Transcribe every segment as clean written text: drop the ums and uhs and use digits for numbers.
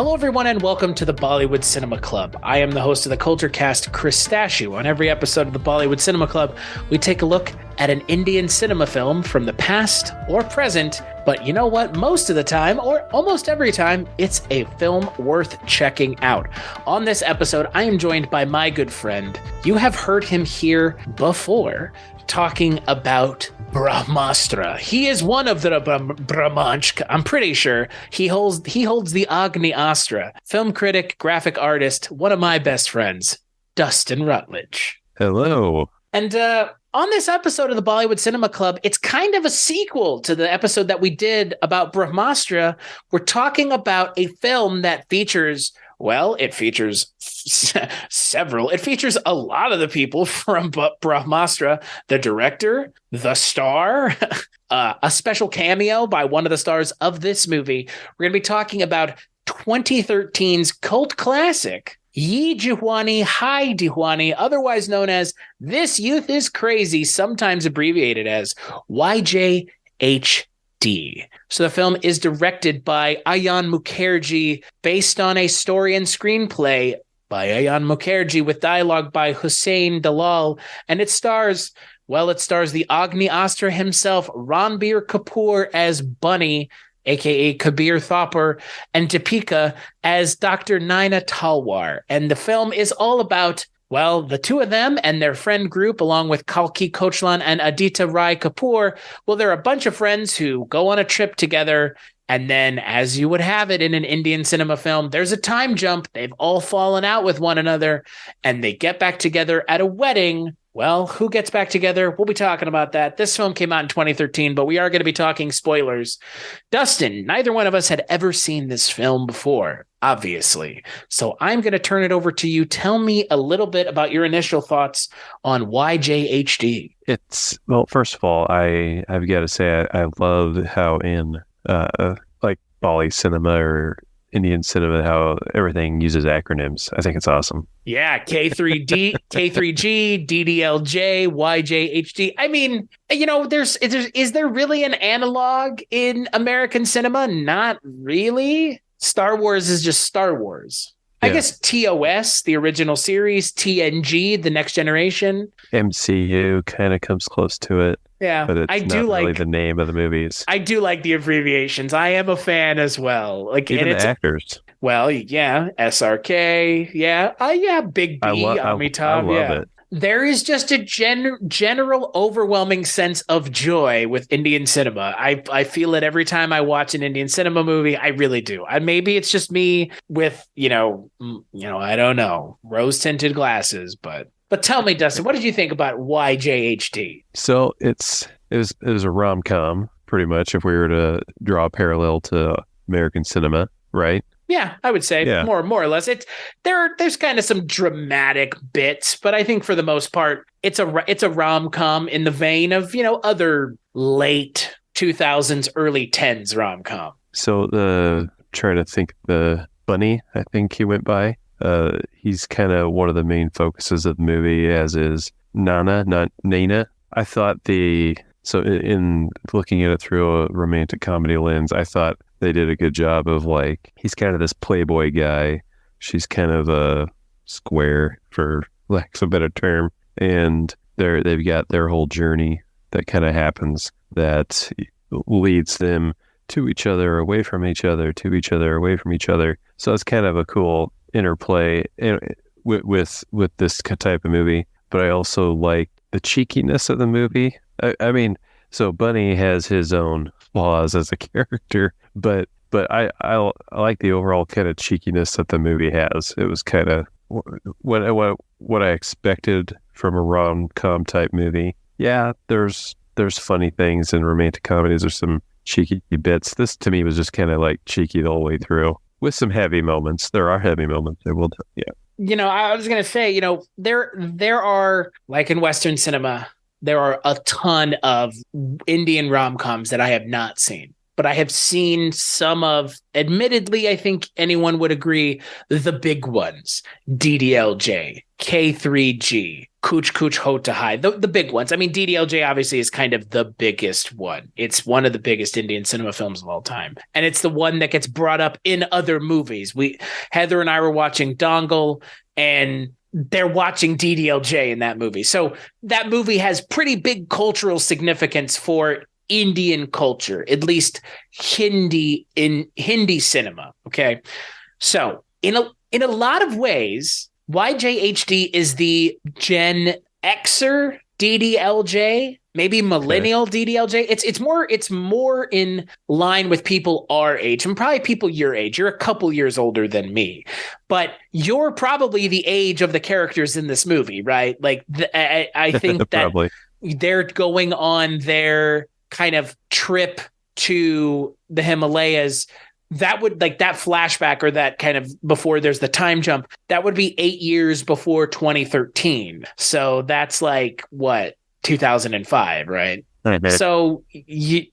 Hello, everyone, and welcome to the Bollywood Cinema Club. I am the host of the Culture Cast, Chris Stashu. On every episode of the Bollywood Cinema Club, we take a look at an Indian cinema film from the past or present. But you know what? Most of the time, or almost every time, it's a film worth checking out. On this episode, I am joined by my good friend. You have heard him here before, talking about Brahmastra. He is one of the Brahmanch. I'm pretty sure he holds the Agni Astra. Film critic, graphic artist, one of my best friends, Dustin Rutledge. Hello. And on this episode of the Bollywood Cinema Club, it's kind of a sequel to the episode that we did about Brahmastra. We're talking about a film that features, well, it features several. It features a lot of the people from Brahmastra, the director, the star, a special cameo by one of the stars of this movie. We're going to be talking about 2013's cult classic, Yeh Jawaani Hai Deewani, otherwise known as This Youth is Crazy, sometimes abbreviated as YJHD. So the film is directed by Ayan Mukherjee, based on a story and screenplay by Ayan Mukherjee with dialogue by Hussain Dalal, and it stars the Agni Astra himself, Ranbir Kapoor as Bunny, aka Kabir Thapar, and Deepika as Dr. Naina Talwar. And the film is all about, well, the two of them and their friend group, along with Kalki Kochlan and Aditya Rai Kapoor. Well, they're a bunch of friends who go on a trip together. And then, as you would have it in an Indian cinema film, there's a time jump. They've all fallen out with one another, and they get back together at a wedding. Well, who gets back together? We'll be talking about that. This film came out in 2013, but we are going to be talking spoilers. Dustin, neither one of us had ever seen this film before, obviously. So I'm going to turn it over to you. Tell me a little bit about your initial thoughts on YJHD. Well, first of all, I've got to say I love how in like Bali cinema or Indian cinema, how everything uses acronyms. I think it's awesome. Yeah, K3D, K3G, DDLJ, YJHD. I mean, you know, is there really an analog in American cinema? Not really. Star Wars is just Star Wars. Yeah. I guess TOS, the original series, TNG, the Next Generation. MCU kind of comes close to it. Yeah, but it's not really the name of the movies. I do like the abbreviations. I am a fan as well. Like, even the actors. Well, yeah, SRK, yeah, Big B, Amitabh. I love it. There is just a general overwhelming sense of joy with Indian cinema. I feel it every time I watch an Indian cinema movie. I really do. Maybe it's just me with, I don't know, rose-tinted glasses, But tell me, Dustin, what did you think about YJHD? So it was a rom-com, pretty much, if we were to draw a parallel to American cinema, right? Yeah, I would say more or less. There's kind of some dramatic bits, but I think for the most part, it's a rom-com in the vein of, other late 2000s, early 10s rom-com. So trying to think, the Bunny, I think he went by. He's kind of one of the main focuses of the movie, as is Nana, not Naina. I thought in looking at it through a romantic comedy lens, I thought they did a good job of, like, he's kind of this playboy guy. She's kind of a square, for lack of a better term. And they've got their whole journey that kind of happens that leads them to each other, away from each other, to each other, away from each other. So it's kind of a cool interplay with this type of movie. But I also like the cheekiness of the movie. I mean, so Bunny has his own flaws as a character, but I like the overall kind of cheekiness that the movie has. It was kind of what I expected from a rom-com type movie. Yeah, there's funny things in romantic comedies. There's some cheeky bits. This to me was just kind of like cheeky the whole way through, with some heavy moments. There are heavy moments. I was going to say, there are, like in Western cinema, there are a ton of Indian rom-coms that I have not seen. But but I have seen some of, admittedly, I think anyone would agree, the big ones: DDLJ, K3G, Kuch Kuch Hota Hai, the big ones. I mean, DDLJ obviously is kind of the biggest one. It's one of the biggest Indian cinema films of all time. And it's the one that gets brought up in other movies. Heather and I were watching Dongle, and they're watching DDLJ in that movie. So that movie has pretty big cultural significance for Indian culture, at least Hindi cinema. Okay. So in a lot of ways, YJHD is the Gen Xer DDLJ, maybe millennial DDLJ. It's more in line with people our age, and probably people your age. You're a couple years older than me, but you're probably the age of the characters in this movie, right? Like I think that they're going on their kind of trip to the Himalayas. That would, like, that flashback, or that kind of before there's the time jump, that would be 8 years before 2013. So that's like what, 2005, right? Mm-hmm. So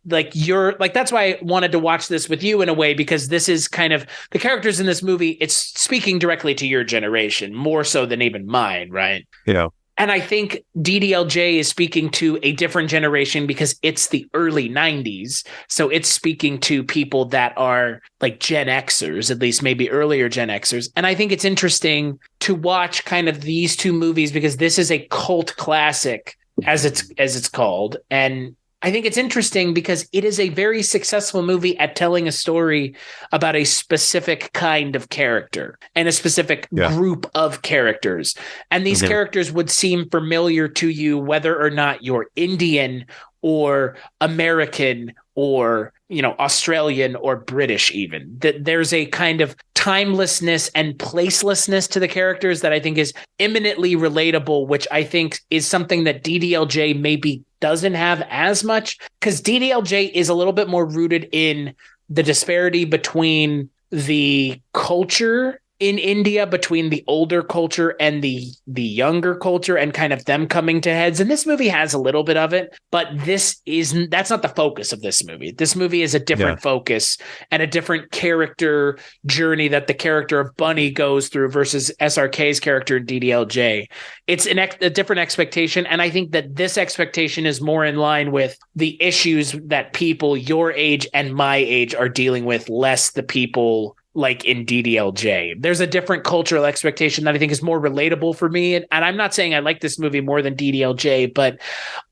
that's why I wanted to watch this with you in a way, because this is kind of the characters in this movie. It's speaking directly to your generation more so than even mine, right? Yeah. And I think DDLJ is speaking to a different generation because it's the early 90s. So it's speaking to people that are like Gen Xers, at least maybe earlier Gen Xers. And I think it's interesting to watch kind of these two movies, because this is a cult classic, as it's called. And I think it's interesting because it is a very successful movie at telling a story about a specific kind of character and a specific group of characters. And these characters would seem familiar to you, whether or not you're Indian or American or, Australian or British even. That there's a kind of timelessness and placelessness to the characters that I think is eminently relatable, which I think is something that DDLJ maybe doesn't have as much, because DDLJ is a little bit more rooted in the disparity between the culture in India, between the older culture and the younger culture, and kind of them coming to heads. And this movie has a little bit of it, but that's not the focus of this movie. This movie is a different focus and a different character journey that the character of Bunny goes through versus SRK's character in DDLJ. It's a different expectation. And I think that this expectation is more in line with the issues that people your age and my age are dealing with, less the people like in DDLJ. There's a different cultural expectation that I think is more relatable for me. And I'm not saying I like this movie more than DDLJ, but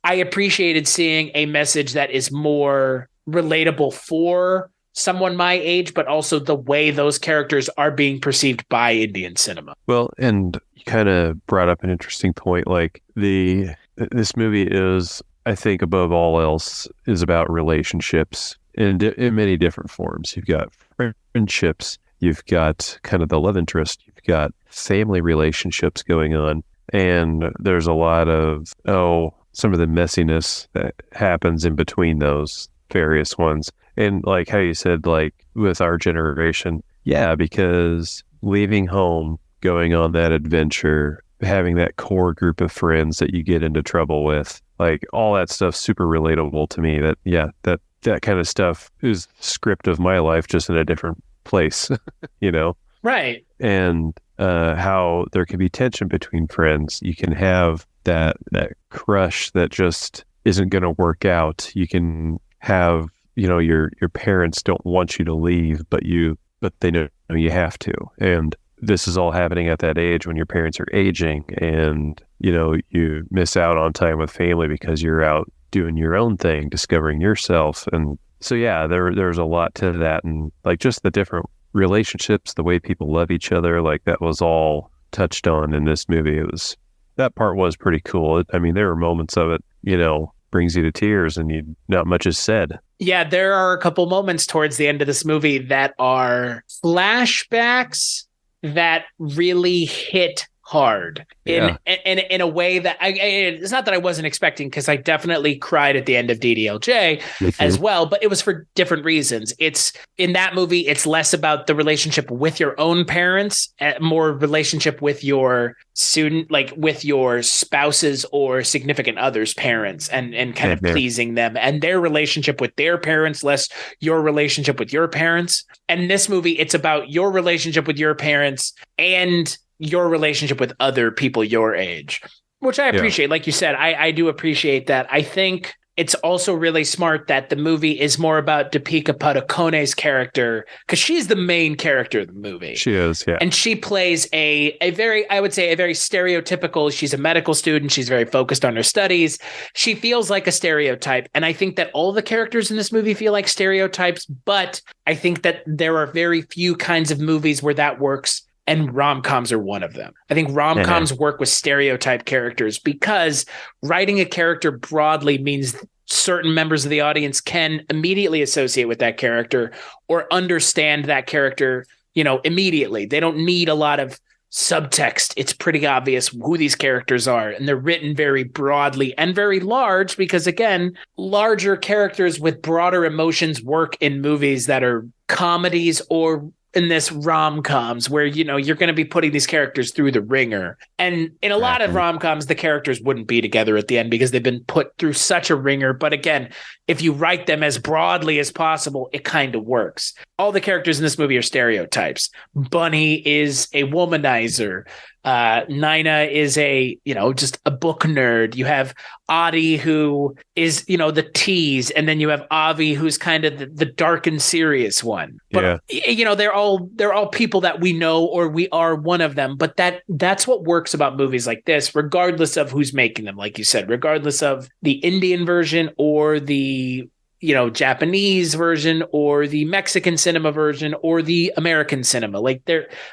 I appreciated seeing a message that is more relatable for someone my age, but also the way those characters are being perceived by Indian cinema. Well, and you kind of brought up an interesting point. Like this movie is, I think above all else, is about relationships in many different forms. You've got friendships, you've got kind of the love interest, you've got family relationships going on, and there's a lot of some of the messiness that happens in between those various ones. And like how you said, like with our generation, because leaving home, going on that adventure, having that core group of friends that you get into trouble with, like all that stuff's super relatable to me. That kind of stuff is script of my life, just in a different place, Right. And how there can be tension between friends. You can have that crush that just isn't going to work out. You can have, your parents don't want you to leave, but they know you have to. And this is all happening at that age when your parents are aging, and, you miss out on time with family because you're out doing your own thing, discovering yourself. And so, there's a lot to that. And like just the different relationships, the way people love each other, like that was all touched on in this movie. That part was pretty cool. I mean, there were moments of it, brings you to tears, and not much is said. Yeah, there are a couple moments towards the end of this movie that are flashbacks that really hit hard Yeah. in a way that it's not that I wasn't expecting, because I definitely cried at the end of DDLJ as well, but it was for different reasons. It's in that movie, it's less about the relationship with your own parents, more relationship with your student, like with your spouses or significant others' parents, and kind of pleasing them and their relationship with their parents, less your relationship with your parents. And this movie, it's about your relationship with your parents and your relationship with other people your age, which I appreciate. Like you said, I do appreciate that. I think it's also really smart that the movie is more about Deepika Padukone's character, because she's the main character of the movie. She is, yeah. And she plays a very, I would say, a very stereotypical, she's a medical student. She's very focused on her studies. She feels like a stereotype. And I think that all the characters in this movie feel like stereotypes, but I think that there are very few kinds of movies where that works. And rom-coms are one of them. I think rom-coms work with stereotype characters, because writing a character broadly means certain members of the audience can immediately associate with that character or understand that character, immediately. They don't need a lot of subtext. It's pretty obvious who these characters are, and they're written very broadly and very large, because again, larger characters with broader emotions work in movies that are comedies or in this rom-coms where, you're going to be putting these characters through the ringer. And in a lot of rom-coms, the characters wouldn't be together at the end because they've been put through such a ringer. But again, if you write them as broadly as possible, it kind of works. All the characters in this movie are stereotypes. Bunny is a womanizer. Nina is just a book nerd. You have Adi, who is, the tease. And then you have Avi, who's kind of the dark and serious one. But, they're all people that we know, or we are one of them. But that's what works about movies like this, regardless of who's making them, like you said, regardless of the Indian version or the Japanese version or the Mexican cinema version or the American cinema. Like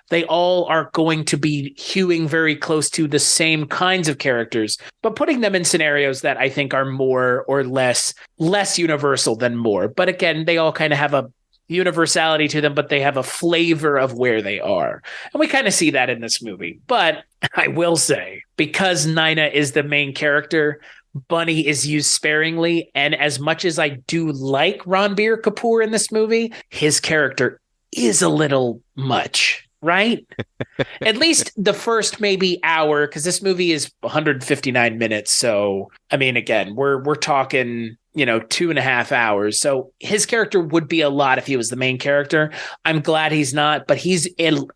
they all are going to be hewing very close to the same kinds of characters, but putting them in scenarios that I think are more or less universal than more. But again, they all kind of have a universality to them, but they have a flavor of where they are. And we kind of see that in this movie. But I will say, because Nina is the main character, Bunny is used sparingly. And as much as I do like Ranbir Kapoor in this movie, his character is a little much, right? At least the first maybe hour, because this movie is 159 minutes. So, I mean, again, we're talking, 2.5 hours. So his character would be a lot if he was the main character. I'm glad he's not, but he's in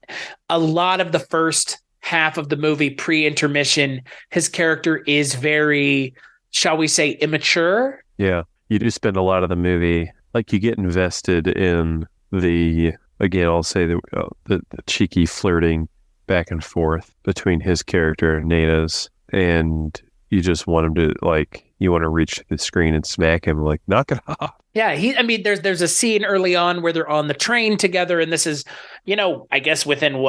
a lot of the first half of the movie pre-intermission. His character is very, shall we say, immature. Yeah, you do spend a lot of the movie, like you get invested in again, I'll say the cheeky flirting back and forth between his character and Nana's, and you just want him to, you want to reach the screen and smack him, knock it off. Yeah, there's a scene early on where they're on the train together, and this is, I guess within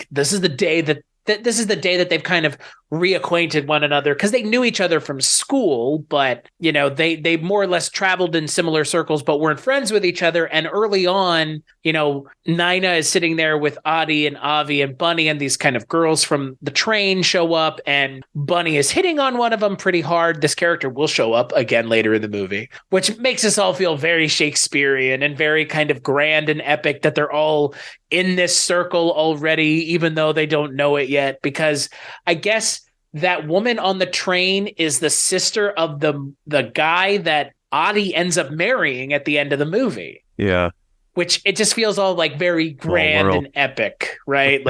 this is the day that they've kind of reacquainted one another, because they knew each other from school, but they more or less traveled in similar circles but weren't friends with each other. And early on, Nina is sitting there with Adi and Avi and Bunny, and these kind of girls from the train show up, and Bunny is hitting on one of them pretty hard. This character will show up again later in the movie, which makes us all feel very Shakespearean and very kind of grand and epic that they're all in this circle already, even though they don't know it yet, because I guess that woman on the train is the sister of the guy that Adi ends up marrying at the end of the movie. Yeah. Which it just feels all very grand and epic, right?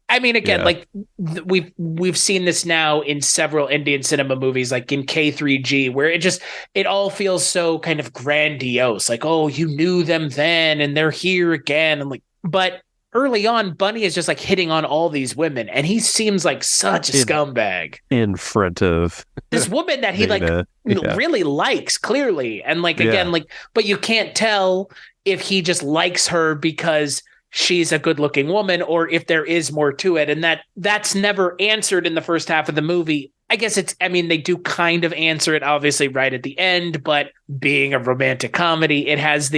I mean, again, we've seen this now in several Indian cinema movies, like in K3G, where it all feels so kind of grandiose. Oh, you knew them then and they're here again. And but early on, Bunny is just hitting on all these women, and he seems like such a scumbag in front of this woman that he really likes, clearly. And again, but you can't tell if he just likes her because she's a good-looking woman or if there is more to it. And that's never answered in the first half of the movie. I guess they do kind of answer it obviously right at the end, but being a romantic comedy, it has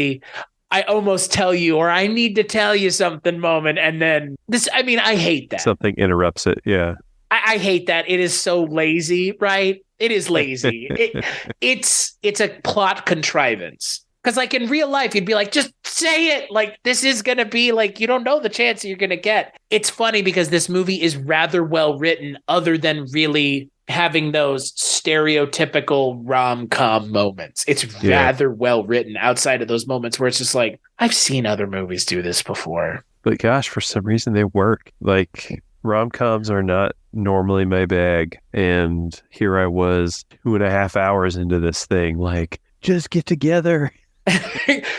I almost tell you, or I need to tell you something moment. And then I hate that. Something interrupts it. Yeah. I hate that. It is so lazy, right? It is lazy. It's a plot contrivance. Because like in real life, you'd be like, just say it. Like this is going to be like, you don't know the chance you're going to get. It's funny because this movie is rather well written other than really having those stereotypical rom-com moments. It's rather well written outside of those moments where it's just like, I've seen other movies do this before. But gosh, for some reason they work. Like rom-coms are not normally my bag. And here I was 2.5 hours into this thing. Like, just get together.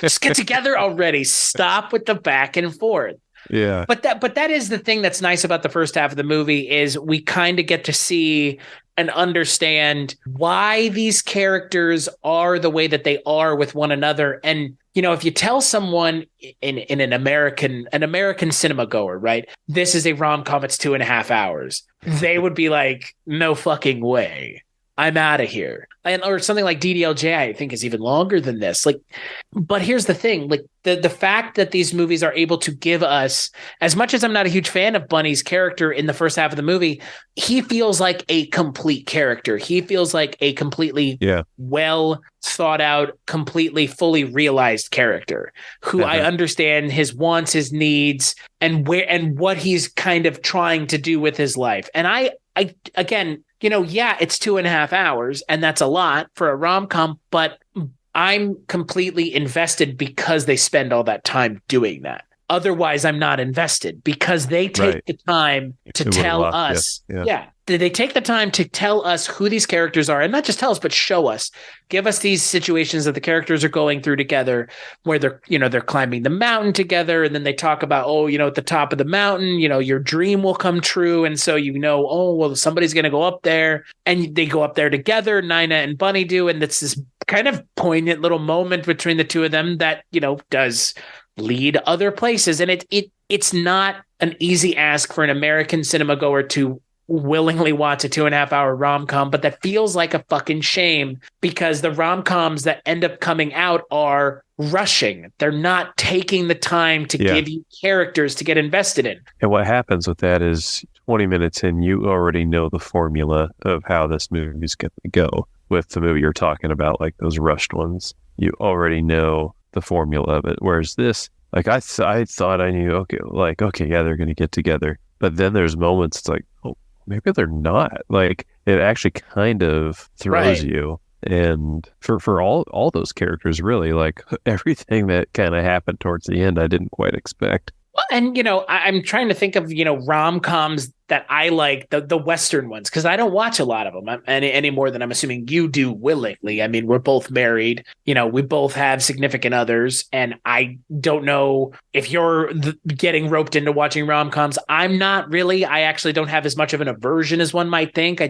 Just get together already. Stop with the back and forth. Yeah. But that is the thing that's nice about the first half of the movie is we kind of get to see and understand why these characters are the way that they are with one another. And, you know, if you tell someone in an American cinema goer, right, this is a rom-com, it's 2.5 hours, they would be like, no fucking way. I'm out of here. Or something like DDLJ, I think, is even longer than this. Like, but here's the thing: like the fact that these movies are able to give us, as much as I'm not a huge fan of Bunny's character in the first half of the movie, he feels like a complete character. He feels like a completely well thought out, completely fully realized character who I understand his wants, his needs, and what he's kind of trying to do with his life. And I again, you know, it's 2.5 hours and that's a lot for a rom-com, but I'm completely invested because they spend all that time doing that. Otherwise, I'm not invested because they take the time to tell us. They take the time to tell us who these characters are, and not just tell us, but show us, give us these situations that the characters are going through together, where they're climbing the mountain together, and then they talk about, at the top of the mountain, your dream will come true, and so somebody's going to go up there, and they go up there together. Nina and Bunny do, and it's this kind of poignant little moment between the two of them that does lead other places, and it's not an easy ask for an American cinema goer to willingly watch a 2.5 hour rom-com, but that feels like a fucking shame because the rom-coms that end up coming out are rushing. They're not taking the time to give you characters to get invested in. And what happens with that is 20 minutes in, you already know the formula of how this movie is going to go. With the movie you're talking about, like those rushed ones, you already know the formula of it. Whereas this, like I thought I knew, they're going to get together. But then there's moments it's like, oh, maybe they're not. Like it actually kind of throws you. And for all those characters, really, like everything that kind of happened towards the end, I didn't quite expect. Well, and, I'm trying to think of, rom-coms that I like, the Western ones, because I don't watch a lot of them any more than I'm assuming you do willingly. I mean, we're both married, we both have significant others, and I don't know if you're getting roped into watching rom-coms. I'm not really. I actually don't have as much of an aversion as one might think.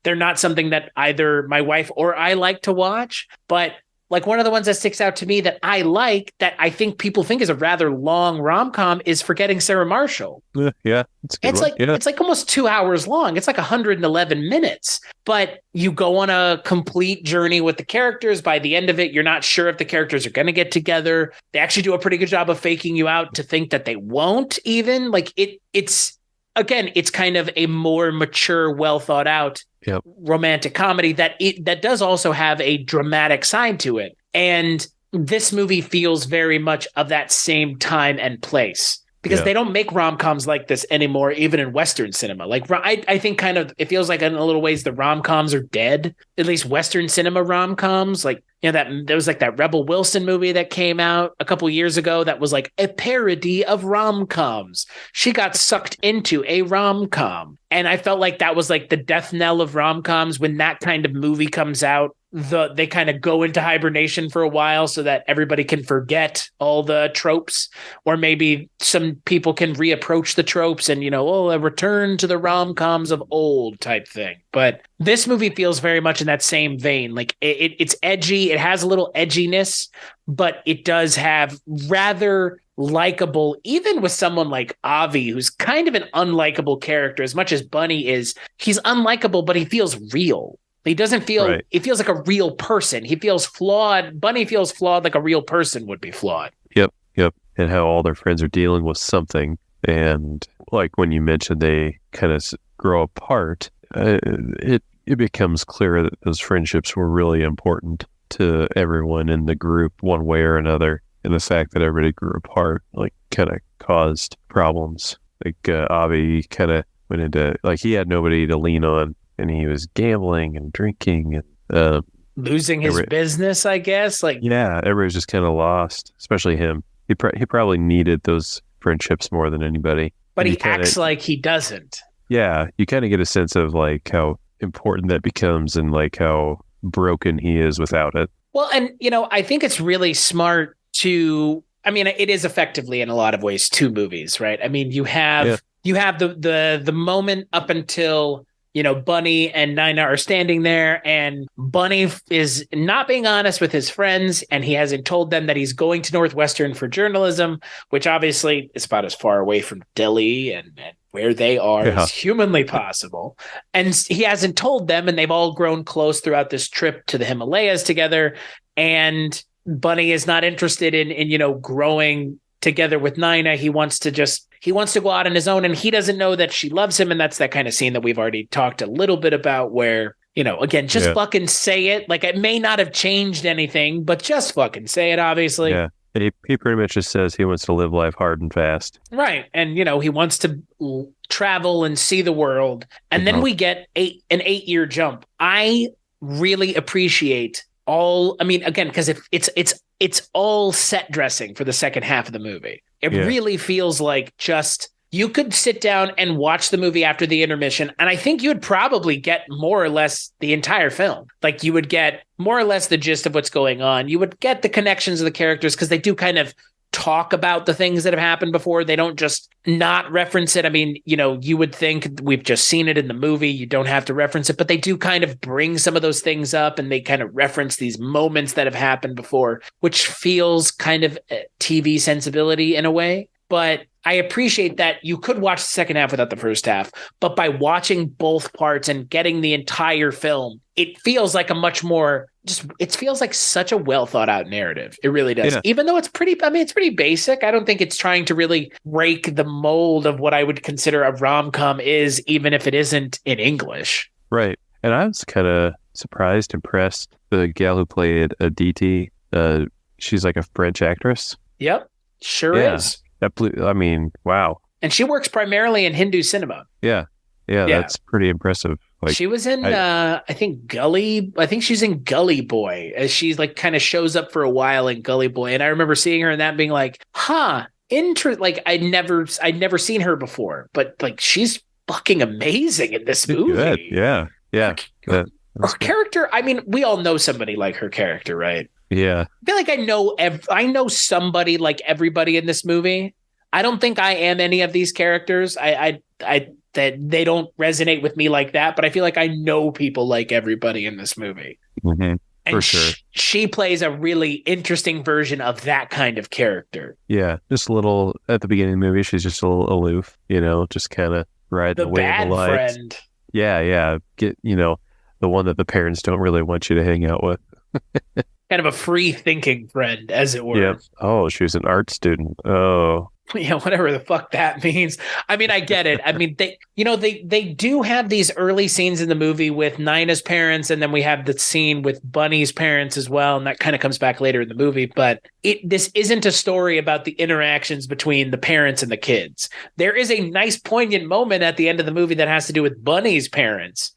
They're not something that either my wife or I like to watch, but like one of the ones that sticks out to me that I like, that I think people think is a rather long rom-com, is Forgetting Sarah Marshall. Yeah. It's like almost 2 hours long. It's like 111 minutes, but you go on a complete journey with the characters. By the end of it, you're not sure if the characters are going to get together. They actually do a pretty good job of faking you out to think that they won't even. Like it's kind of a more mature, well thought out romantic comedy that does also have a dramatic side to it. And this movie feels very much of that same time and place because they don't make rom-coms like this anymore, even in Western cinema. Like I think kind of, it feels like in a little ways the rom-coms are dead, at least Western cinema rom-coms. Like, that there was like that Rebel Wilson movie that came out a couple years ago that was like a parody of rom-coms. She got sucked into a rom-com. And I felt like that was like the death knell of rom-coms. When that kind of movie comes out, they kind of go into hibernation for a while so that everybody can forget all the tropes, or maybe some people can reapproach the tropes and, a return to the rom-coms of old type thing. But this movie feels very much in that same vein. Like it's edgy. It has a little edginess, but it does have rather likable, even with someone like Avi, who's kind of an unlikable character. As much as Bunny is, he's unlikable, but he feels real. He doesn't feel, It feels like a real person. He feels flawed. Bunny feels flawed like a real person would be flawed. Yep. and how all their friends are dealing with something. And like when you mentioned they kind of grow apart, it becomes clear that those friendships were really important to everyone in the group one way or another. And the fact that everybody grew apart, like, kind of caused problems. Like, Avi kind of went into, like, he had nobody to lean on, and he was gambling and drinking and losing his business, I guess. Like, yeah, everybody was just kind of lost, especially him. He probably needed those friendships more than anybody. But he acts like he doesn't. Yeah, you kind of get a sense of like how important that becomes and like how broken he is without it. Well, and I think it's really smart to, I mean, it is effectively in a lot of ways two movies, right? I mean, you have the moment up until Bunny and Nina are standing there, and Bunny is not being honest with his friends, and he hasn't told them that he's going to Northwestern for journalism, which obviously is about as far away from Delhi and where they are as humanly possible. And he hasn't told them, and they've all grown close throughout this trip to the Himalayas together. And Bunny is not interested in growing together with Nina. He wants to go out on his own, and he doesn't know that she loves him. And that's that kind of scene that we've already talked a little bit about where, again, just fucking say it. Like, it may not have changed anything, but just fucking say it, obviously. Yeah. He pretty much just says he wants to live life hard and fast. Right. And, he wants to travel and see the world. And then we get an 8-year jump. I really appreciate again, because if it's all set dressing for the second half of the movie. It really feels like just you could sit down and watch the movie after the intermission, and I think you would probably get more or less the entire film. Like, you would get more or less the gist of what's going on. You would get the connections of the characters because they do kind of talk about the things that have happened before. They don't just not reference it. I mean, you would think we've just seen it in the movie. You don't have to reference it, but they do kind of bring some of those things up, and they kind of reference these moments that have happened before, which feels kind of TV sensibility in a way. But I appreciate that you could watch the second half without the first half, but by watching both parts and getting the entire film, it feels like it feels like such a well thought out narrative. It really does. Yeah. Even though it's pretty basic. I don't think it's trying to really break the mold of what I would consider a rom-com is, even if it isn't in English. Right. And I was kind of impressed. The gal who played Aditi, she's like a French actress. Yep. Sure is. Wow. And she works primarily in Hindu cinema. Yeah, that's pretty impressive. Like, she was in, I think she's in Gully Boy, as she's like kind of shows up for a while in Gully Boy. And I remember seeing her and that being like, like I'd never seen her before, but like she's fucking amazing in this movie. Good. Yeah. Her character, I mean, we all know somebody like her character, right? Yeah. I feel like I know somebody like everybody in this movie. I don't think I am any of these characters. I that they don't resonate with me like that, but I feel like I know people like everybody in this movie. Mm-hmm. And for sure. She plays a really interesting version of that kind of character. Yeah. Just a little at the beginning of the movie, she's just a little aloof, just kind of ride the wave of the light. Friend. Yeah. Get, the one that the parents don't really want you to hang out with. Kind of a free thinking friend, as it were. Yep. Oh, she was an art student. Oh. Yeah, whatever the fuck that means. I mean, I get it. I mean, they do have these early scenes in the movie with Nina's parents, and then we have the scene with Bunny's parents as well, and that kind of comes back later in the movie. But this isn't a story about the interactions between the parents and the kids. There is a nice poignant moment at the end of the movie that has to do with Bunny's parents,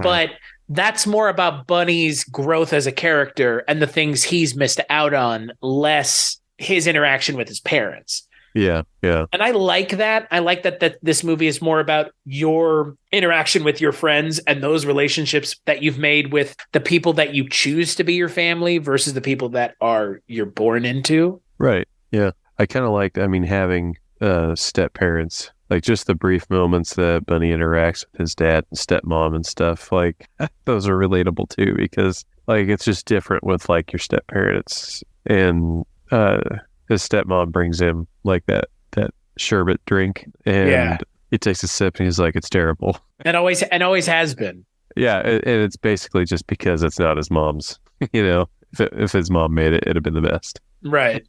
but that's more about Bunny's growth as a character and the things he's missed out on, less his interaction with his parents. Yeah. And I like that. I like that this movie is more about your interaction with your friends and those relationships that you've made with the people that you choose to be your family versus the people that you're born into. Right. Yeah. I kind of like, having step parents, like just the brief moments that Bunny interacts with his dad and stepmom and stuff. Like, those are relatable too, because like it's just different with like your step parents, and his stepmom brings him like that sherbet drink, and he takes a sip and he's like, it's terrible. And always has been. Yeah, and it's basically just because it's not his mom's. If his mom made it, it'd have been the best. Right.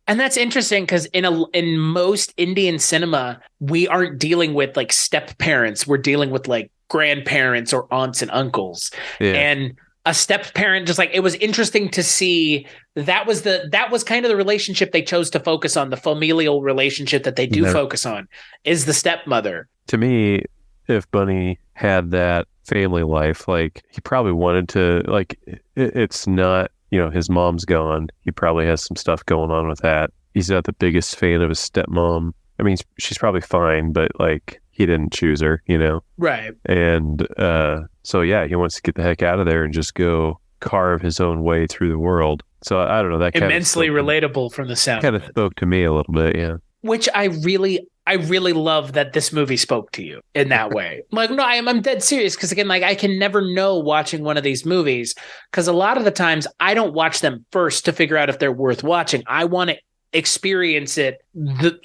And that's interesting because in most Indian cinema, we aren't dealing with like step parents. We're dealing with like grandparents or aunts and uncles. Yeah. And a step parent, just like, it was interesting to see that was kind of the relationship they chose to focus on. The familial relationship that they do focus on is the stepmother. To me, if Bunny had that family life, like he probably wanted to, like it's not, his mom's gone. He probably has some stuff going on with that. He's not the biggest fan of his stepmom. I mean, she's probably fine, but like he didn't choose her, Right. And so yeah, he wants to get the heck out of there and just go carve his own way through the world. So I don't know, that immensely relatable from the sound. Kind of spoke to me a little bit, yeah. Which I really love that this movie spoke to you in that way. Like, no, I'm dead serious. Because again, like I can never know watching one of these movies, because a lot of the times I don't watch them first to figure out if they're worth watching. I want to experience it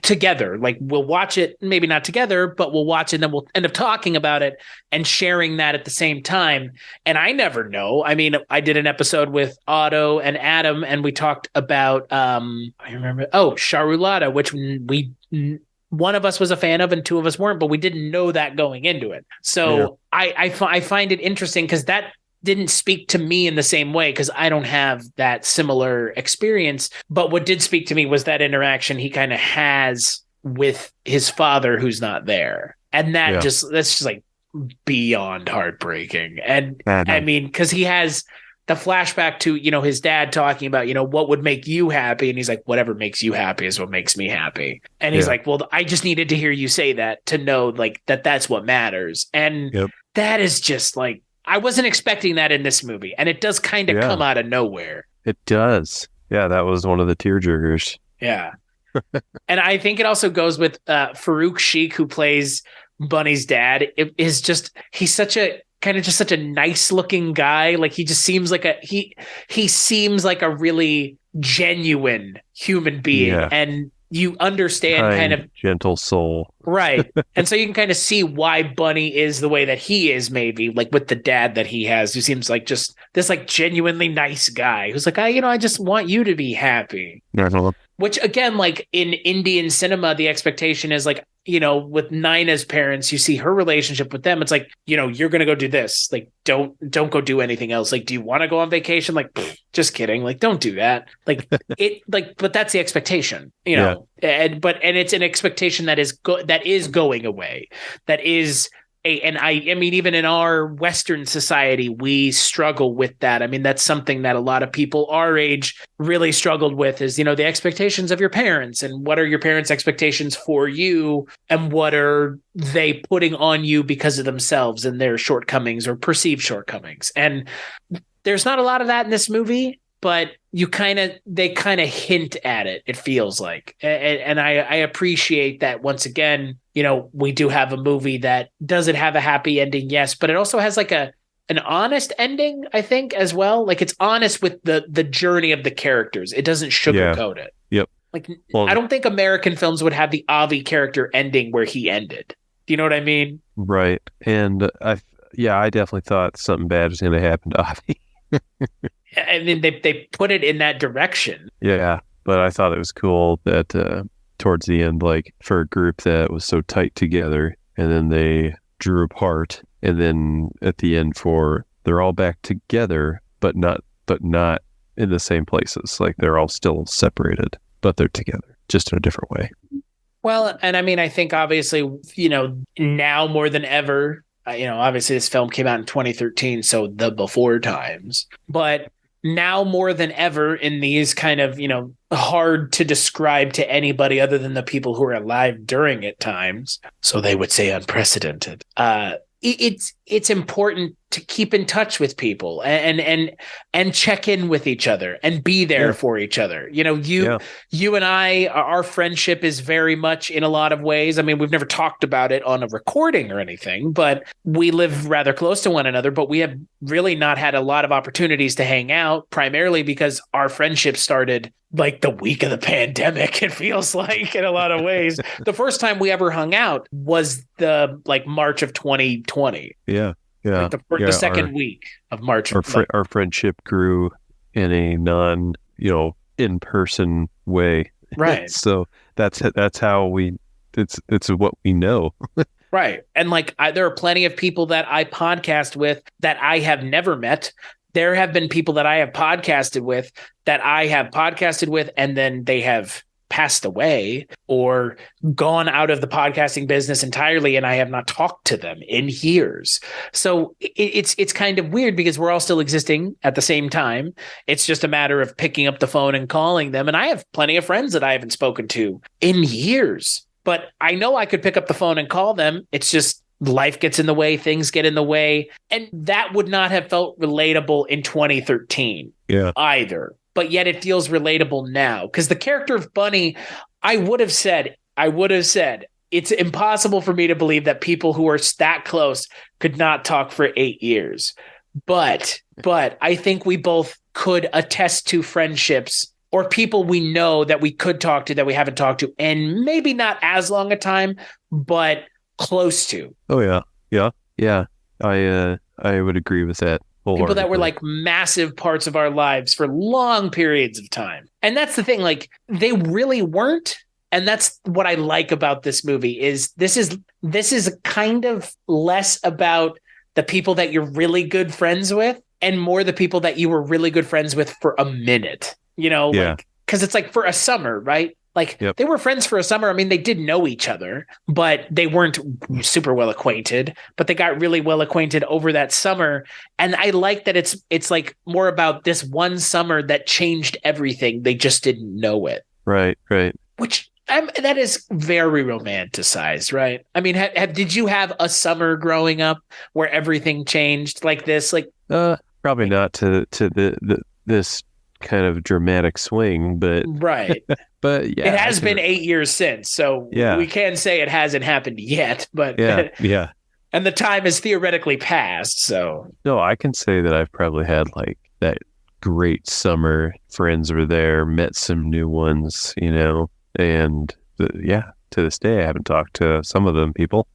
together. Like we'll watch it, maybe not together, but we'll watch it and then we'll end up talking about it and sharing that at the same time. And I never know. I mean, I did an episode with Otto and Adam and we talked about I remember Charulata, which one of us was a fan of and two of us weren't, but we didn't know that going into it. So yeah. I find it interesting because that didn't speak to me in the same way because I don't have that similar experience. But what did speak to me was that interaction he kind of has with his father who's not there. And that's just like beyond heartbreaking. And I mean, because he has the flashback to, his dad talking about, what would make you happy? And he's like, whatever makes you happy is what makes me happy. And he's like, well, I just needed to hear you say that to know like that's what matters. And that is just like, I wasn't expecting that in this movie. And it does kind of come out of nowhere. It does. Yeah, that was one of the tearjerkers. Yeah. And I think it also goes with Farouk Sheikh, who plays Bunny's dad. It is just, he's such a nice looking guy. Like he just seems like he seems like a really genuine human being. Yeah. And you understand kind of gentle soul. Right. And so you can kind of see why Bunny is the way that he is, maybe like with the dad that he has, who seems like just this like genuinely nice guy who's like, I just want you to be happy. Which again, like in Indian cinema, the expectation is like, with Naina's parents, you see her relationship with them. It's like, you're going to go do this. Like, don't go do anything else. Like, do you want to go on vacation? Like, just kidding. Like, don't do that. Like but that's the expectation, and it's an expectation that is going away. That is I mean, even in our Western society, we struggle with that. I mean, that's something that a lot of people our age really struggled with is, the expectations of your parents and what are your parents' expectations for you and what are they putting on you because of themselves and their shortcomings or perceived shortcomings. And there's not a lot of that in this movie, but they kind of hint at it, it feels like. And I appreciate that once again, we do have a movie that doesn't have a happy ending, yes, but it also has like an honest ending, I think, as well. Like it's honest with the journey of the characters. It doesn't sugarcoat it. Yep. Like I don't think American films would have the Avi character ending where he ended. Do you know what I mean? Right. And I definitely thought something bad was going to happen to Avi. And then they put it in that direction. Yeah, but I thought it was cool that towards the end, like for a group that was so tight together, and then they drew apart, and then at the end they're all back together, but not in the same places. Like they're all still separated, but they're together, just in a different way. Well, and I mean, I think obviously, now more than ever, obviously this film came out in 2013, so the before times, but now more than ever in these kind of, hard to describe to anybody other than the people who are alive during it times. So they would say unprecedented. It's important to keep in touch with people and check in with each other and be there for each other. You and I, our friendship is very much in a lot of ways. I mean, we've never talked about it on a recording or anything, but we live rather close to one another, but we have really not had a lot of opportunities to hang out, primarily because our friendship started like the week of the pandemic, it feels like, in a lot of ways. The first time we ever hung out was the March of 2020. Yeah. Yeah. Like the second week of March. Our friendship grew in a non, in-person way Right. So that's how it's what we know. Right. And like, there are plenty of people that I podcast with that I have never met. There have been people that I have podcasted with that I have podcasted with, and then they have passed away or gone out of the podcasting business entirely, and I have not talked to them in years. So it's kind of weird because we're all still existing at the same time. It's just a matter of picking up the phone and calling them. And I have plenty of friends that I haven't spoken to in years. But I know I could pick up the phone and call them. It's just life gets in the way, things get in the way. And that would not have felt relatable in 2013 either. But yet it feels relatable now. Because the character of Bunny, I would have said, it's impossible for me to believe that people who are that close could not talk for 8 years. But I think we both could attest to friendships or people we know that we could talk to that we haven't talked to, and maybe not as long a time, but close to. Oh yeah. I would agree with that. People that were like massive parts of our lives for long periods of time. And that's the thing, like they really weren't. And that's what I like about this movie is this is kind of less about the people that you're really good friends with and more the people that you were really good friends with for a minute. Like, because it's like for a summer, right? Like they were friends for a summer. I mean, they did know each other, but they weren't super well acquainted, but they got really well acquainted over that summer. And I like that it's like more about this one summer that changed everything. They just didn't know it. Right. Which that is very romanticized, right? I mean, did you have a summer growing up where everything changed like this? Like, probably not to this kind of dramatic swing, but right. But yeah, it has been 8 years since, so we can say it hasn't happened yet. But yeah, and the time has theoretically passed. So no, I can say that I've probably had like that great summer. Friends were there, met some new ones, and to this day I haven't talked to some of them people.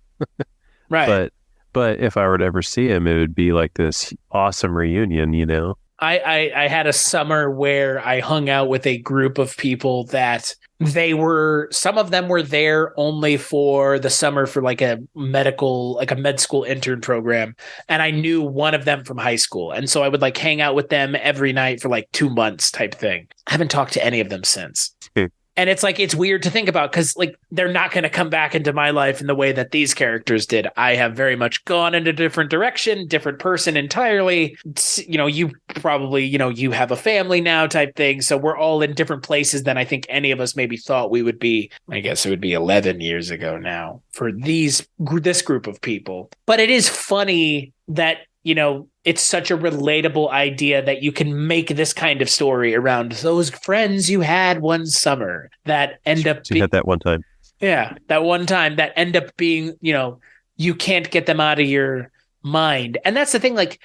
Right. But if I were to ever see him, it would be like this awesome reunion, I had a summer where I hung out with a group of people that some of them were there only for the summer for like a med school intern program. And I knew one of them from high school. And so I would like hang out with them every night for like 2 months type thing. I haven't talked to any of them since. And it's like, it's weird to think about because like they're not going to come back into my life in the way that these characters did. I have very much gone in a different direction, different person entirely. You probably, you have a family now type thing. So we're all in different places than I think any of us maybe thought we would be. I guess it would be 11 years ago now for this group of people. But it is funny that, it's such a relatable idea that you can make this kind of story around those friends you had one summer that end up being that one time. Yeah, that one time that end up being, you can't get them out of your mind. And that's the thing, like,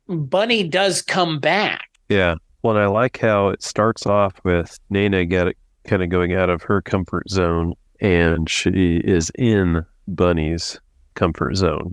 Bunny does come back. Yeah. Well, I like how it starts off with Nana kind of going out of her comfort zone, and she is in Bunny's comfort zone,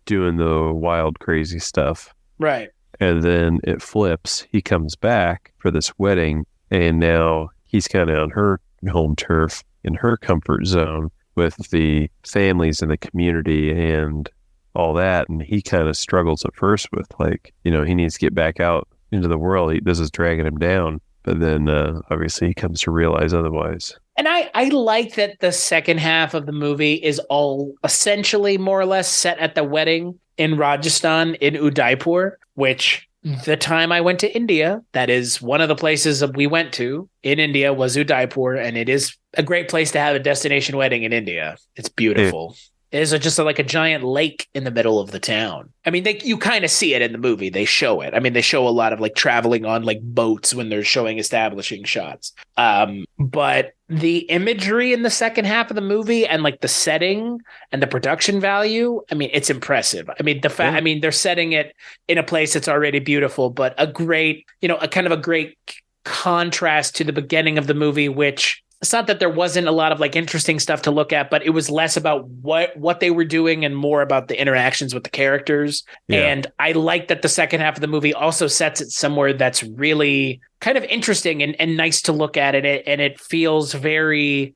doing the wild, crazy stuff. Right. And then it flips. He comes back for this wedding, and now he's kind of on her home turf in her comfort zone with the families in the community and all that. And he kind of struggles at first with like, he needs to get back out into the world. This is dragging him down. But then obviously he comes to realize otherwise. And I like that the second half of the movie is all essentially more or less set at the wedding in Rajasthan, in Udaipur, which the time I went to India, that is one of the places that we went to in India was Udaipur. And it is a great place to have a destination wedding in India. It's beautiful. It is just like a giant lake in the middle of the town. I mean, you kind of see it in the movie. They show it. I mean, they show a lot of like traveling on like boats when they're showing establishing shots. But the imagery in the second half of the movie and like the setting and the production value, I mean, it's impressive. I mean, they're setting it in a place that's already beautiful, but a great, a kind of a great contrast to the beginning of the movie, which it's not that there wasn't a lot of like interesting stuff to look at, but it was less about what they were doing and more about the interactions with the characters. Yeah. And I like that the second half of the movie also sets it somewhere that's really kind of interesting and nice to look at it. And it feels very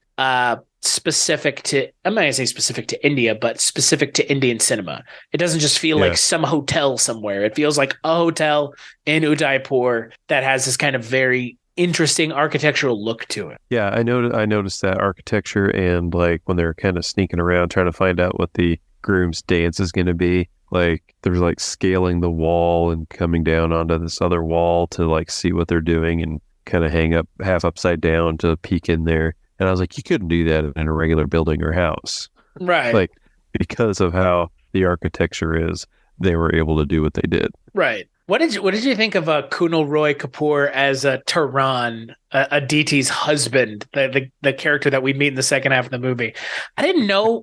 specific to, I'm not going to say specific to India, but specific to Indian cinema. It doesn't just feel like some hotel somewhere. It feels like a hotel in Udaipur that has this kind of very interesting architectural look to it. Yeah, I noticed that architecture, and like when they're kind of sneaking around trying to find out what the groom's dance is going to be, like they're like scaling the wall and coming down onto this other wall to like see what they're doing and kind of hang up half upside down to peek in there. And I was like, you couldn't do that in a regular building or house. Right. Like, because of how the architecture is, they were able to do what they did. Right. What did you think of Kunal Roy Kapoor as Tehran, Aditi's husband, the character that we meet in the second half of the movie? I didn't know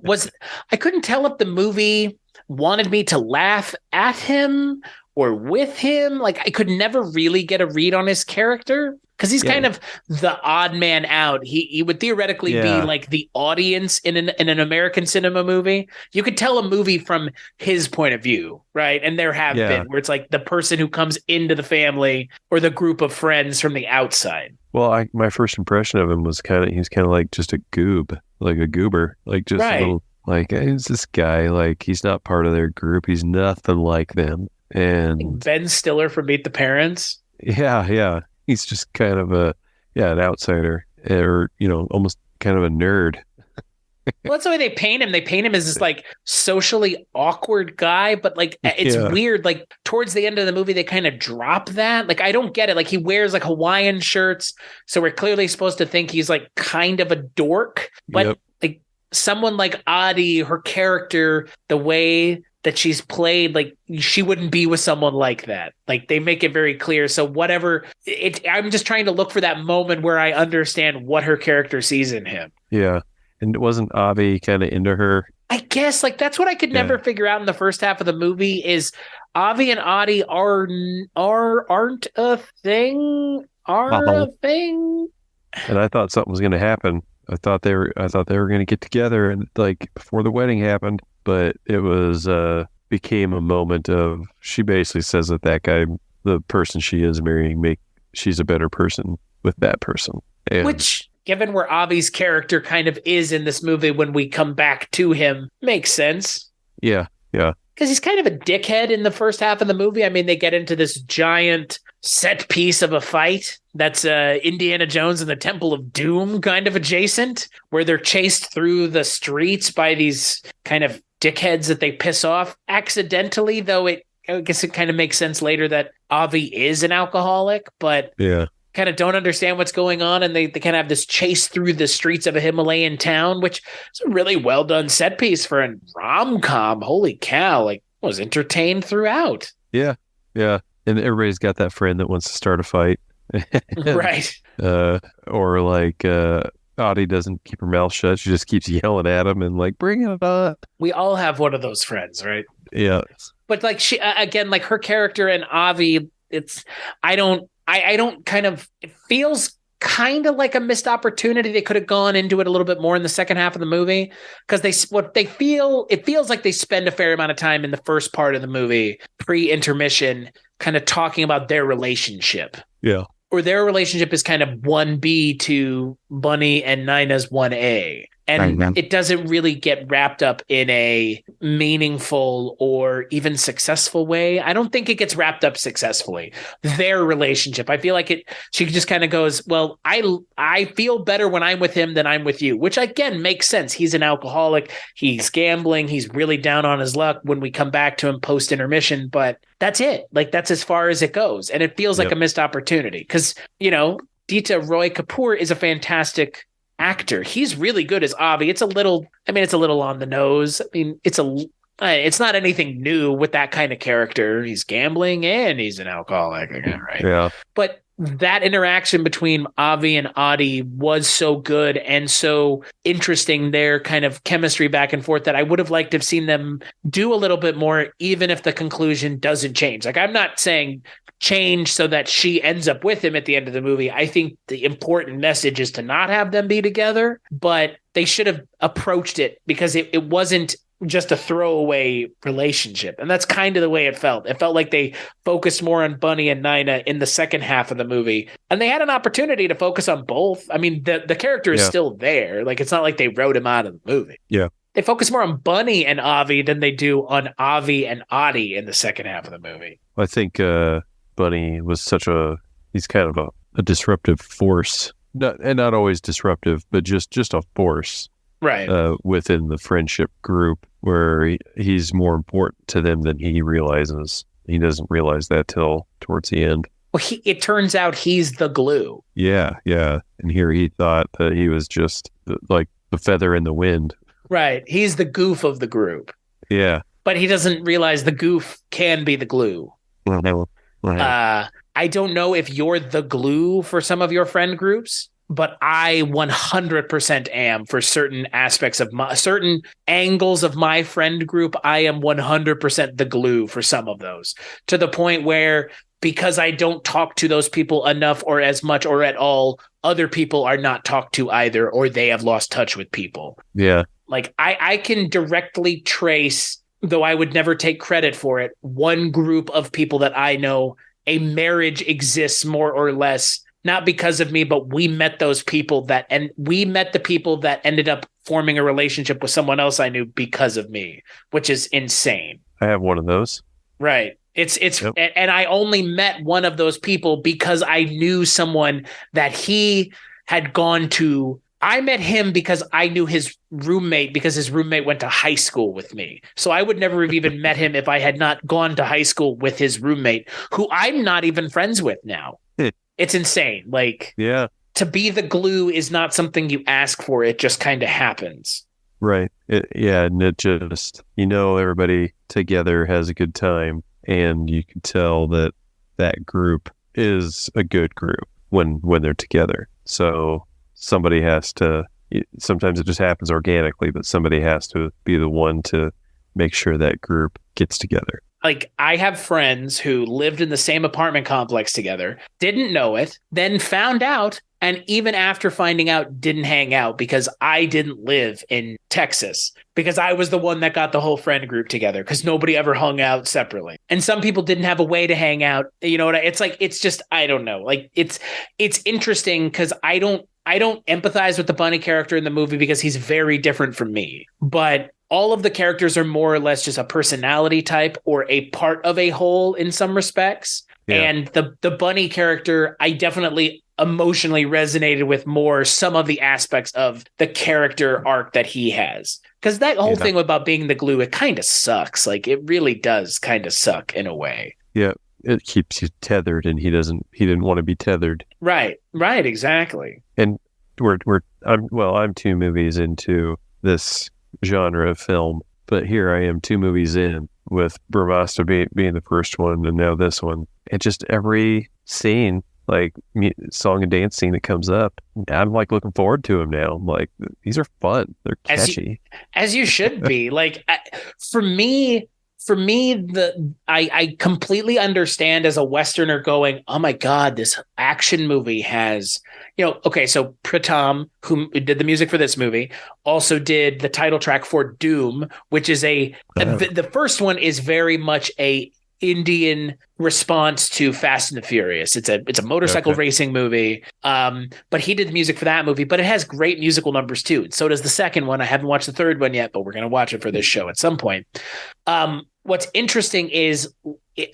I couldn't tell if the movie wanted me to laugh at him or with him. Like I could never really get a read on his character because he's kind of the odd man out. He would theoretically be like the audience in an American cinema movie. You could tell a movie from his point of view, right? And there have been where it's like the person who comes into the family or the group of friends from the outside. Well, my first impression of him was he's kind of like just a goob, like a goober, like just a little, like, who's this guy? Like he's not part of their group. He's nothing like them. And like Ben Stiller from Meet the Parents. Yeah. He's just kind of an outsider, or, almost kind of a nerd. Well, that's the way they paint him. They paint him as this like socially awkward guy, but like it's weird. Like towards the end of the movie, they kind of drop that. Like I don't get it. Like he wears like Hawaiian shirts, so we're clearly supposed to think he's like kind of a dork. But like someone like Adi, her character, the way that she's played, like she wouldn't be with someone like that. Like they make it very clear. So whatever, I'm just trying to look for that moment where I understand what her character sees in him. Yeah. And wasn't Avi kind of into her? I guess like that's what I could never figure out in the first half of the movie is Avi and Adi aren't a thing. A thing. And I thought something was going to happen. I thought they were going to get together and like before the wedding happened. But it was became a moment of, she basically says that guy, the person she is marrying, she's a better person with that person. And which, given where Avi's character kind of is in this movie when we come back to him, makes sense. Yeah. Because he's kind of a dickhead in the first half of the movie. I mean, they get into this giant set piece of a fight that's Indiana Jones and the Temple of Doom kind of adjacent, where they're chased through the streets by these kind of dickheads that they piss off accidentally, though I guess it kind of makes sense later that Avi is an alcoholic, but kind of don't understand what's going on. And they kind of have this chase through the streets of a Himalayan town, which is a really well done set piece for a rom-com. Holy cow. Like I was entertained throughout. Yeah. And everybody's got that friend that wants to start a fight. Right. Or like, Audie doesn't keep her mouth shut. She just keeps yelling at him and like, bring it up. We all have one of those friends, right? Yeah. But like she, again, like her character and Avi, I don't kind of, it feels kind of like a missed opportunity. They could have gone into it a little bit more in the second half of the movie because it feels like they spend a fair amount of time in the first part of the movie, pre-intermission, kind of talking about their relationship. Yeah. Or their relationship is kind of 1B to Bunny and Nina's 1A. And it doesn't really get wrapped up in a meaningful or even successful way. I don't think it gets wrapped up successfully. Their relationship. I feel like she just kind of goes, well, I feel better when I'm with him than I'm with you, which again makes sense. He's an alcoholic. He's gambling. He's really down on his luck when we come back to him post intermission. But that's it. Like that's as far as it goes. And it feels like a missed opportunity because, Dita Roy Kapoor is a fantastic actor. He's really good as Avi. It's a little on the nose. I mean, it's not anything new with that kind of character. He's gambling and he's an alcoholic again, right? Yeah. But that interaction between Avi and Adi was so good and so interesting, their kind of chemistry back and forth, that I would have liked to have seen them do a little bit more, even if the conclusion doesn't change. Like, I'm not saying change so that she ends up with him at the end of the movie. I think the important message is to not have them be together, but they should have approached it, because it wasn't just a throwaway relationship. And that's kind of the way it felt. It felt like they focused more on Bunny and Nina in the second half of the movie. And they had an opportunity to focus on both. I mean, the character is still there. Like, it's not like they wrote him out of the movie. Yeah. They focus more on Bunny and Avi than they do on Avi and Adi in the second half of the movie. I think Bunny was he's kind of a disruptive force. Not always disruptive, but just a force. Right. Within the friendship group, where he's more important to them than he realizes. He doesn't realize that till towards the end. Well, it turns out he's the glue. Yeah. And here he thought that he was just like the feather in the wind. Right. He's the goof of the group. Yeah. But he doesn't realize the goof can be the glue. I don't know if you're the glue for some of your friend groups, but I 100% am for certain aspects of certain angles of my friend group. I am 100% the glue for some of those, to the point where, because I don't talk to those people enough or as much or at all, other people are not talked to either, or they have lost touch with people. Yeah. Like, I can directly trace, though I would never take credit for it, one group of people that I know, a marriage exists more or less, not because of me, but we met those people we met the people that ended up forming a relationship with someone else I knew because of me, which is insane. I have one of those. Right. And I only met one of those people because I knew someone that he had gone to. I met him because I knew his roommate, because his roommate went to high school with me. So I would never have even met him if I had not gone to high school with his roommate, who I'm not even friends with now. It's insane. Like, yeah, to be the glue is not something you ask for. It just kind of happens. Right. And it just, everybody together has a good time, and you can tell that group is a good group when they're together. So somebody has to, sometimes it just happens organically, but somebody has to be the one to make sure that group gets together. Like, I have friends who lived in the same apartment complex together, didn't know it, then found out, and even after finding out, didn't hang out because I didn't live in Texas, because I was the one that got the whole friend group together, because nobody ever hung out separately. And some people didn't have a way to hang out. It's like, it's just, I don't know. Like, it's interesting because I don't empathize with the Bunny character in the movie because he's very different from me. But all of the characters are more or less just a personality type or a part of a whole in some respects. Yeah. And the Bunny character, I definitely emotionally resonated with more some of the aspects of the character arc that he has. Because that whole thing about being the glue, it kind of sucks. Like, it really does kind of suck in a way. Yeah. It keeps you tethered, and he didn't want to be tethered. Right, exactly. And I'm 2 movies into this genre of film, but here I am 2 movies in, with Brahmastra being the first one, and now this one. And just every scene, like song and dance scene that comes up, I'm like looking forward to them now. I'm like, these are fun. They're catchy. As you should be. Like, for me, I completely understand as a Westerner going, oh my God, this action movie has, okay, so Pratam, who did the music for this movie, also did the title track for Doom, which is the first one is very much a Indian response to Fast and the Furious. It's a motorcycle racing movie. But he did the music for that movie, but it has great musical numbers too. And so does the second one. I haven't watched the third one yet, but we're going to watch it for this show at some point. What's interesting is,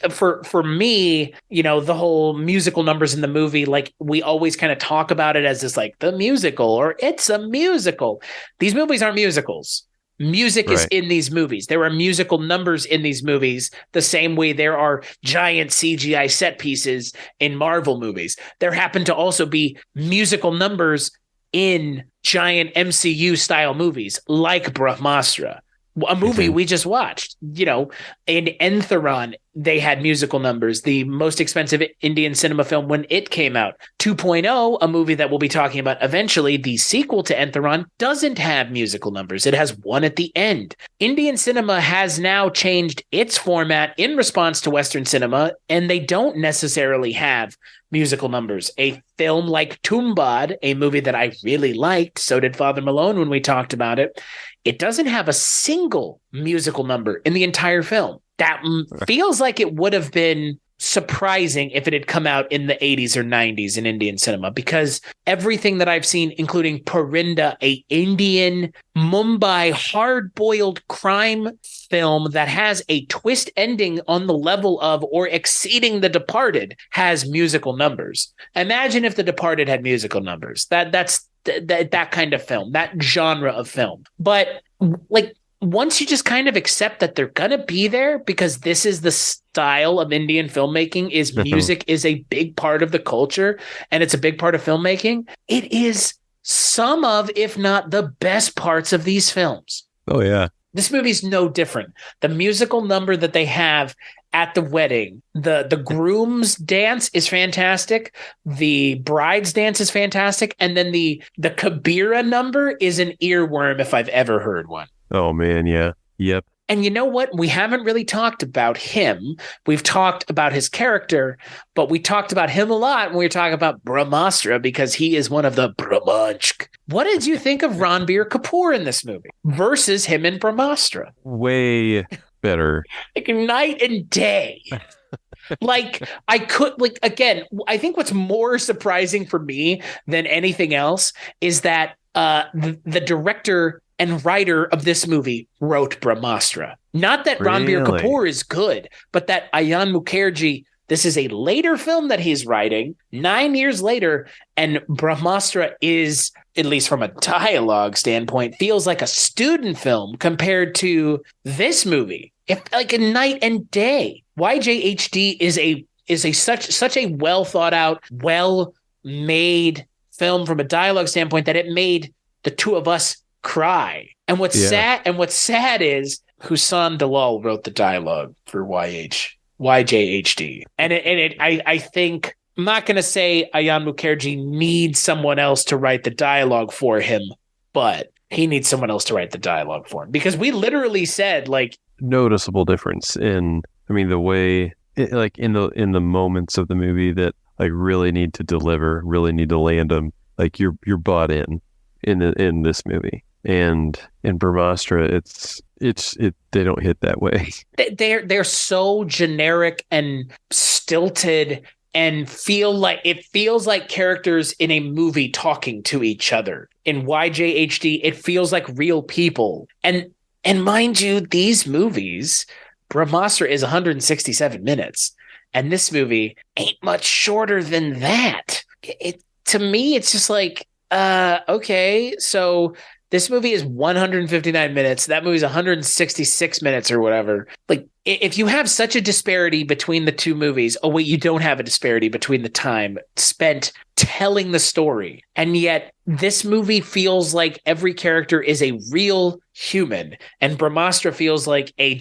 for me, the whole musical numbers in the movie, like, we always kind of talk about it as this, like, the musical, or it's a musical. These movies aren't musicals. Music is in these movies. There are musical numbers in these movies, the same way there are giant CGI set pieces in Marvel movies. There happen to also be musical numbers in giant MCU style movies like Brahmastra. a movie we just watched. In Entheron, they had musical numbers. The most expensive Indian cinema film when it came out. 2.0, a movie that we'll be talking about eventually, the sequel to Entheron, doesn't have musical numbers. It has one at the end. Indian cinema has now changed its format in response to Western cinema, and they don't necessarily have musical numbers. A film like Tumbad, a movie that I really liked, so did Father Malone when we talked about it, it doesn't have a single musical number in the entire film. That feels like it would have been surprising if it had come out in the 80s or 90s in Indian cinema, because everything that I've seen, including Parinda, a Indian Mumbai hard-boiled crime film that has a twist ending on the level of or exceeding The Departed, has musical numbers. Imagine if The Departed had musical numbers. That's that kind of film, that genre of film. But like, once you just kind of accept that they're going to be there because this is the style of Indian filmmaking, is music is a big part of the culture and it's a big part of filmmaking, it is some of, if not the best parts of these films. Oh, yeah. This movie's no different. The musical number that they have at the wedding, the groom's dance is fantastic. The bride's dance is fantastic. And then the Kabira number is an earworm if I've ever heard one. Oh, man. Yeah. Yep. And you know what? We haven't really talked about him. We've talked about his character, but we talked about him a lot when we were talking about Brahmastra because he is one of the Brahmanchk. What did you think of Ranbir Kapoor in this movie versus him in Brahmastra? Way better. Like night and day. Like again, I think what's more surprising for me than anything else is that the director and writer of this movie wrote Brahmastra. Not that Ranbir Kapoor is good, but that Ayan Mukherjee, this is a later film that he's writing, 9 years later, and Brahmastra is, at least from a dialogue standpoint, feels like a student film compared to this movie. If like a night and day. YJHD is such a well thought out, well made film from a dialogue standpoint that it made the two of us cry. And what's sad is Husan Dalal wrote the dialogue for YJHD. And I think, I'm not going to say Ayan Mukherjee needs someone else to write the dialogue for him, but he needs someone else to write the dialogue for him, because we literally said like noticeable difference in, I mean, the way like in the moments of the movie that like really need to deliver, really need to land them. Like you're bought in this movie. And in Brahmastra, they don't hit that way. They're so generic and stilted and feels like characters in a movie talking to each other. In YJHD, it feels like real people. And mind you, these movies, Brahmastra is 167 minutes, and this movie ain't much shorter than that. To me, it's just like, okay, so this movie is 159 minutes. That movie's 166 minutes or whatever. Like, if you have such a disparity between the two movies, oh wait, you don't have a disparity between the time spent telling the story. And yet this movie feels like every character is a real human, and Brahmastra feels like a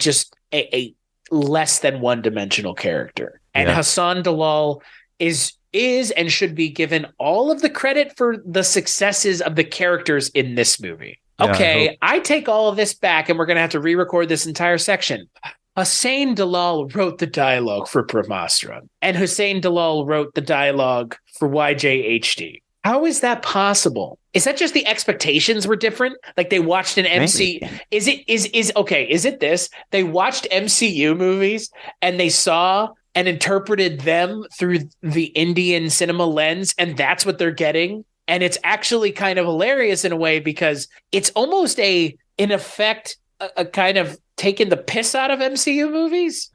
less than one-dimensional character. And Hassan Dalal is and should be given all of the credit for the successes of the characters in this movie. Okay, I take all of this back, and we're going to have to re-record this entire section. Hussain Dalal wrote the dialogue for Brahmastra, and Hussain Dalal wrote the dialogue for YJHD. How is that possible? Is that just the expectations were different? Like they watched an MC. Is it this? They watched MCU movies and they saw and interpreted them through the Indian cinema lens, and that's what they're getting. And it's actually kind of hilarious in a way, because it's almost in effect, a kind of taking the piss out of MCU movies,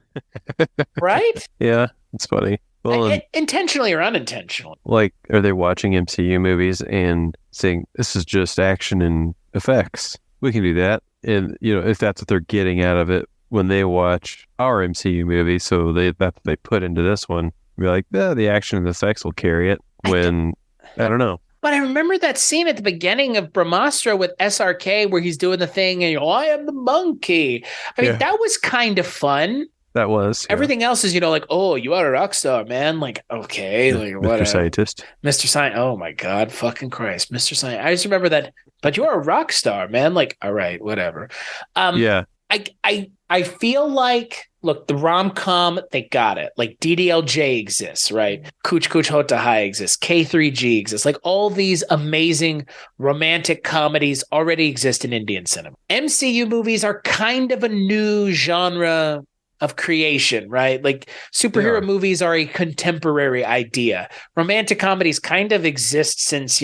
right? Yeah, it's funny. Well, intentionally or unintentionally. Like, are they watching MCU movies and saying, this is just action and effects? We can do that. And, if that's what they're getting out of it when they watch our MCU movie, so that's what they put into this one, be like, the action and the effects will carry it. When I don't know. But I remember that scene at the beginning of Brahmastra with SRK where he's doing the thing and I am the monkey. I mean, that was kind of fun. That was. Yeah. Everything else is, like, oh, you are a rock star, man. Like, okay, like what? Mr. Scientist. Mr. Scientist. Oh my God, fucking Christ, Mr. Scientist. I just remember that. But you're a rock star, man. Like, all right, whatever. Yeah. I feel like, look, the rom-com, they got it. Like DDLJ exists, right? Kuch Kuch Hota Hai exists. K3G exists. Like all these amazing romantic comedies already exist in Indian cinema. MCU movies are kind of a new genre of creation, right? Like superhero movies are a contemporary idea. Romantic comedies kind of exist since,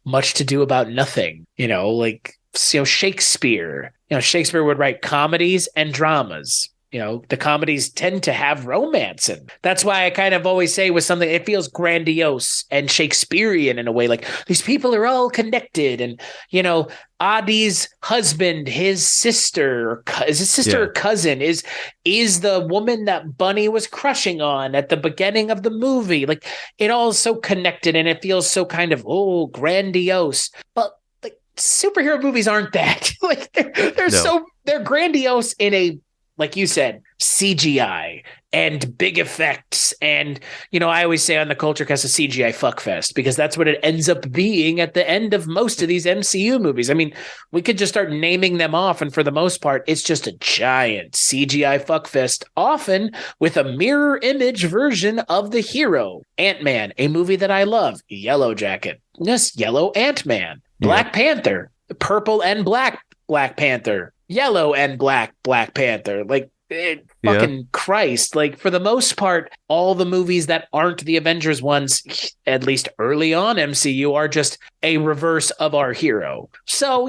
Much to Do About Nothing, like Shakespeare. Shakespeare would write comedies and dramas. The comedies tend to have romance, and that's why I kind of always say with something, it feels grandiose and Shakespearean in a way. Like these people are all connected, and Adi's husband, his sister, is his sister or cousin, is the woman that Bunny was crushing on at the beginning of the movie. Like it all is so connected, and it feels so kind of grandiose, but superhero movies aren't that. Like they're grandiose in a, like you said, CGI and big effects. And, I always say on the Culture Cast, a CGI fuckfest, because that's what it ends up being at the end of most of these MCU movies. I mean, we could just start naming them off. And for the most part, it's just a giant CGI fuckfest, often with a mirror image version of the hero. Ant-Man, a movie that I love. Yellow Jacket. Yes, Yellow Ant-Man. Black Panther. Purple and Black Panther. Yellow and Black Panther. Like, fucking Christ. Like, for the most part, all the movies that aren't the Avengers ones, at least early on MCU, are just a reverse of our hero. So,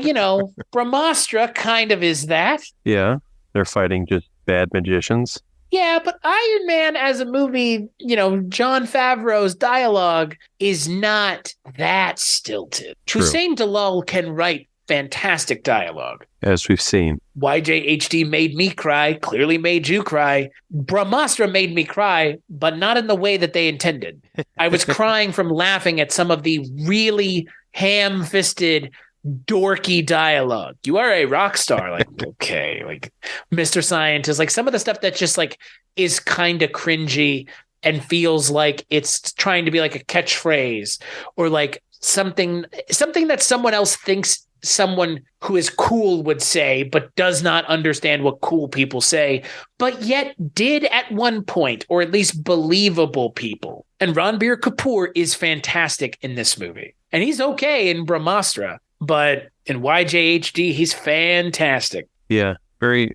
Brahmastra kind of is that. Yeah. They're fighting just bad magicians. Yeah, but Iron Man as a movie, Jon Favreau's dialogue is not that stilted. True. Hussein Dalal can write fantastic dialogue. As we've seen. YJHD made me cry, clearly made you cry. Brahmastra made me cry, but not in the way that they intended. I was crying from laughing at some of the really ham-fisted, dorky dialogue. You are a rock star. Like, okay, like Mr. Scientist, like some of the stuff that just like is kind of cringy and feels like it's trying to be like a catchphrase or like something that someone else thinks someone who is cool would say, but does not understand what cool people say, but yet did at one point, or at least believable people. And Ranbir Kapoor is fantastic in this movie. And he's okay in Brahmastra, but in YJHD, he's fantastic. Yeah, very,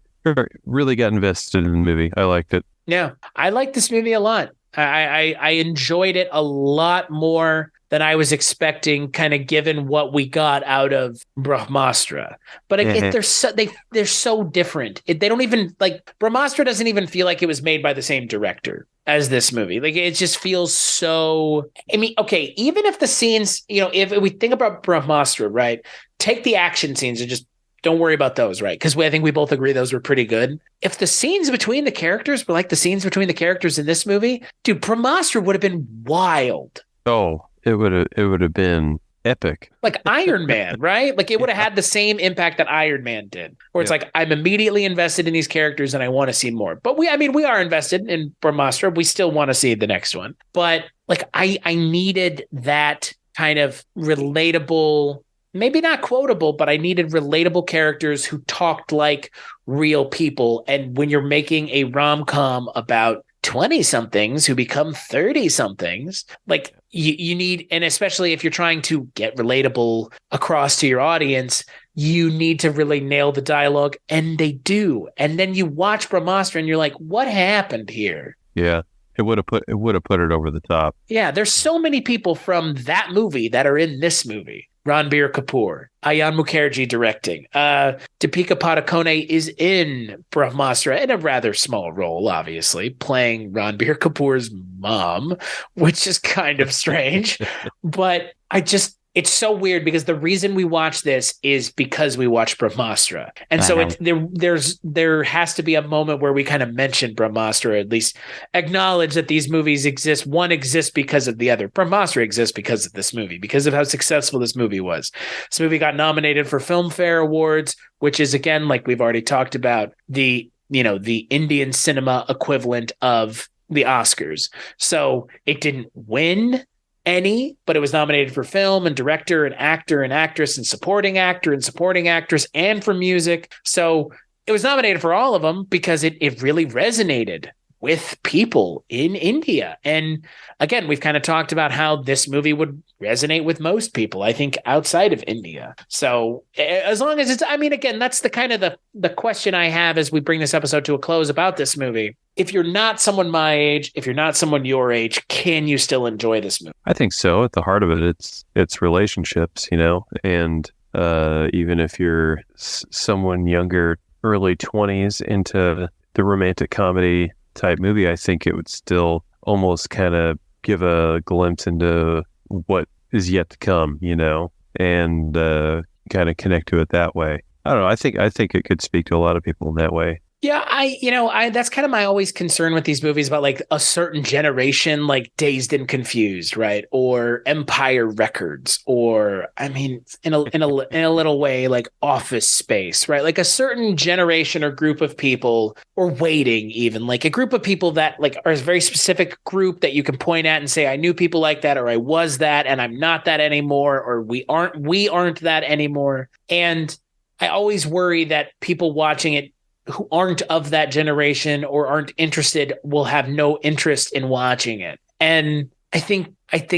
really got invested in the movie. I liked it. Yeah, I like this movie a lot. I enjoyed it a lot more than I was expecting, kind of given what we got out of Brahmastra. But they're so different. They don't even like Brahmastra doesn't even feel like it was made by the same director as this movie. Like it just feels so. I mean, okay, even if the scenes, if we think about Brahmastra, right? Take the action scenes and just don't worry about those, right? Because I think we both agree those were pretty good. If the scenes between the characters were like the scenes between the characters in this movie, dude, Brahmastra would have been wild. Oh, it would have been epic. Like Iron Man, right? Like it would have had the same impact that Iron Man did. Where it's like, I'm immediately invested in these characters and I want to see more. But we are invested in Brahmastra. We still want to see the next one. But like I needed that kind of relatable, maybe not quotable, but I needed relatable characters who talked like real people. And when you're making a rom-com about 20-somethings who become 30-somethings, like you need, and especially if you're trying to get relatable across to your audience, you need to really nail the dialogue, and they do. And then you watch Brahmastra and you're like, what happened here? Yeah. It would have put it over the top. Yeah, there's so many people from that movie that are in this movie. Ranbir Kapoor, Ayan Mukherjee directing. Deepika Padukone is in Brahmastra in a rather small role, obviously, playing Ranbir Kapoor's mom, which is kind of strange. But it's so weird because the reason we watch this is because we watch Brahmastra. And so there has to be a moment where we kind of mention Brahmastra, at least acknowledge that these movies exist. One exists because of the other. Brahmastra exists because of this movie, because of how successful this movie was. This movie got nominated for Filmfare Awards, which is, again, like we've already talked about, the Indian cinema equivalent of the Oscars. So it didn't win any, but it was nominated for film and director and actor and actress and supporting actor and supporting actress and for music. So it was nominated for all of them because it really resonated with people in India. And again, we've kind of talked about how this movie would resonate with most people, I think, outside of India. So as long as it's, I mean, again, that's the kind of the question I have as we bring this episode to a close about this movie. If you're not someone my age, if you're not someone your age, can you still enjoy this movie? I think so. At the heart of it, it's relationships, and even if you're someone younger, early 20s into the romantic comedy type movie, I think it would still almost kind of give a glimpse into what is yet to come, and kind of connect to it that way. I don't know. I think it could speak to a lot of people in that way. Yeah, I that's kind of my always concern with these movies about like a certain generation, like Dazed and Confused, right? Or Empire Records, or I mean, in a little way, like Office Space, right? Like a certain generation or group of people, or Waiting, even like a group of people that like are a very specific group that you can point at and say, I knew people like that, or I was that, and I'm not that anymore, or we aren't that anymore. And I always worry that people watching it who aren't of that generation or aren't interested will have no interest in watching it. And I think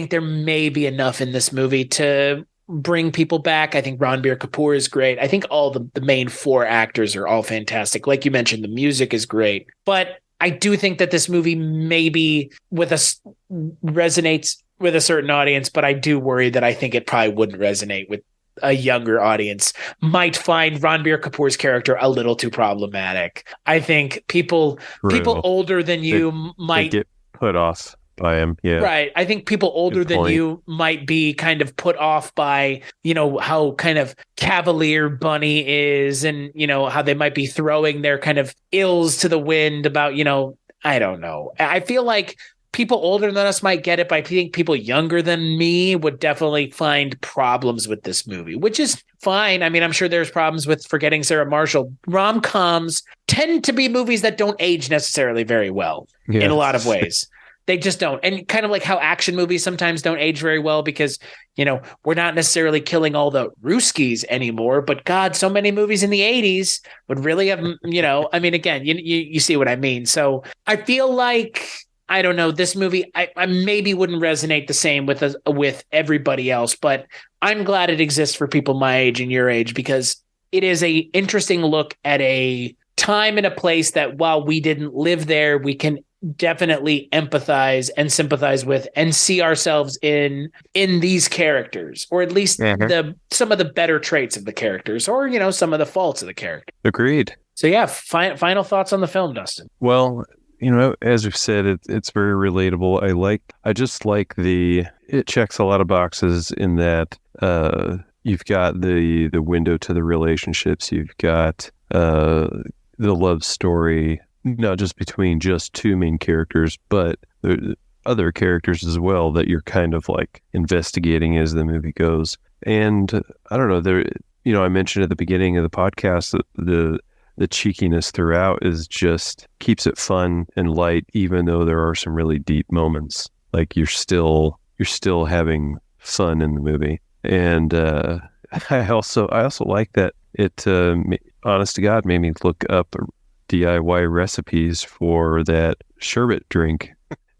there may be enough in this movie to bring people back. I think Ranbir Kapoor is great. I think all the main four actors are all fantastic. Like you mentioned, the music is great. But I do think that this movie maybe resonates with a certain audience, but I do worry that I think it probably wouldn't resonate with a younger audience. Might find Ranbir Kapoor's character a little too problematic. I think people older than you might get put off by him. Yeah. Right. I think people older than you might be kind of put off by, how kind of cavalier Bunny is, and, how they might be throwing their kind of ills to the wind about, I don't know. I feel like people older than us might get it, but I think people younger than me would definitely find problems with this movie, which is fine. I mean, I'm sure there's problems with Forgetting Sarah Marshall. Rom-coms tend to be movies that don't age necessarily very well in a lot of ways. They just don't. And kind of like how action movies sometimes don't age very well because, we're not necessarily killing all the Ruskies anymore, but God, so many movies in the 80s would really have, I mean, again, you see what I mean. So I feel like, I don't know, this movie, I maybe wouldn't resonate the same with everybody else, but I'm glad it exists for people my age and your age because it is a interesting look at a time and a place that while we didn't live there, we can definitely empathize and sympathize with and see ourselves in these characters, or at least some of the better traits of the characters, or, some of the faults of the character. Agreed. So yeah, final thoughts on the film, Dustin. Well, as we've said, it's very relatable. I just like it checks a lot of boxes in that you've got the window to the relationships, you've got the love story, not just between just two main characters, but the other characters as well that you're kind of like investigating as the movie goes. And I don't know, I mentioned at the beginning of the podcast that the cheekiness throughout is just keeps it fun and light, even though there are some really deep moments. Like you're still having fun in the movie. And I also like that it, honest to God, made me look up DIY recipes for that sherbet drink,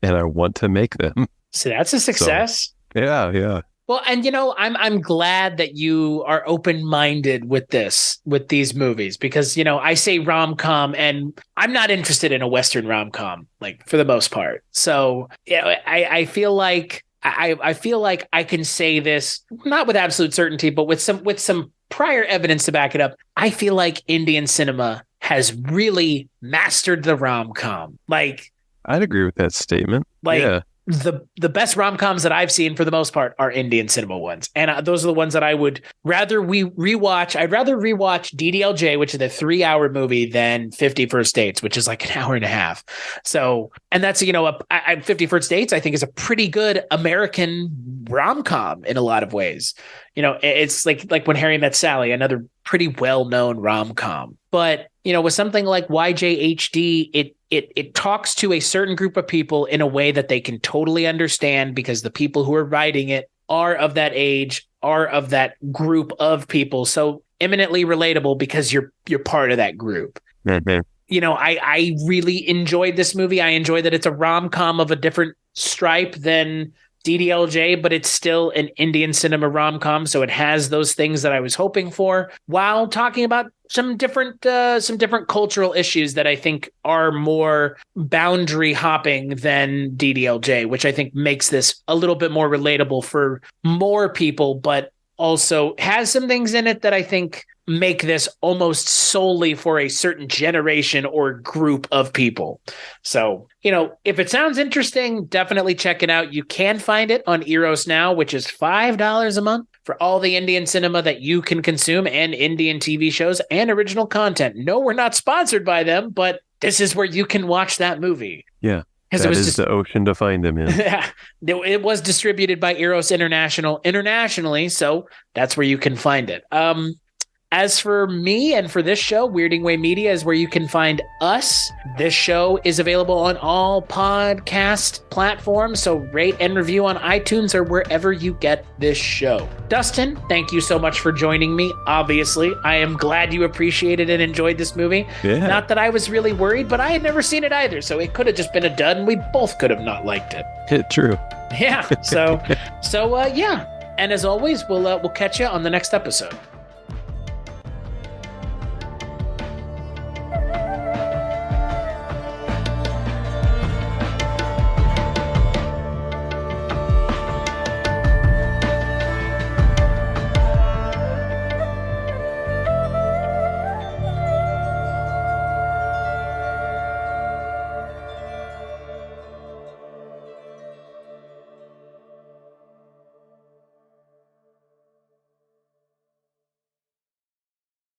and I want to make them. So that's a success. So, yeah. Well, and I'm glad that you are open-minded with these movies because, I say rom-com and I'm not interested in a Western rom-com, like for the most part. So I feel like I can say this not with absolute certainty, but with some prior evidence to back it up. I feel like Indian cinema has really mastered the rom-com. Like, I'd agree with that statement. Like, yeah. the best rom-coms that I've seen for the most part are Indian cinema ones. And those are the ones that I would rather rewatch. I'd rather rewatch DDLJ, which is a 3-hour movie, than 50 First Dates, which is like an hour and a half. So, and that's, 50 First Dates, I think, is a pretty good American rom-com in a lot of ways. It's like When Harry Met Sally, another pretty well-known rom-com. But, with something like YJHD, it talks to a certain group of people in a way that they can totally understand, because the people who are writing it are of that age, are of that group of people. So eminently relatable because you're part of that group. Mm-hmm. I really enjoyed this movie. I enjoy that it's a rom-com of a different stripe than DDLJ, but it's still an Indian cinema rom-com, so it has those things that I was hoping for, while talking about some different cultural issues that I think are more boundary hopping than DDLJ, which I think makes this a little bit more relatable for more people, but also has some things in it that I think make this almost solely for a certain generation or group of people. So, if it sounds interesting, definitely check it out. You can find it on Eros now, which is $5 a month for all the Indian cinema that you can consume, and Indian TV shows and original content. No, we're not sponsored by them, but this is where you can watch that movie. Yeah. That is the ocean to find them in. Yeah, it was distributed by Eros internationally, so that's where you can find it. As for me and for this show, Weirding Way Media is where you can find us. This show is available on all podcast platforms, so rate and review on iTunes or wherever you get this show. Dustin, thank you so much for joining me. Obviously, I am glad you appreciated and enjoyed this movie. Yeah. Not that I was really worried, but I had never seen it either, so it could have just been a dud, and we both could have not liked it. True. Yeah. So yeah. And as always, we'll catch you on the next episode.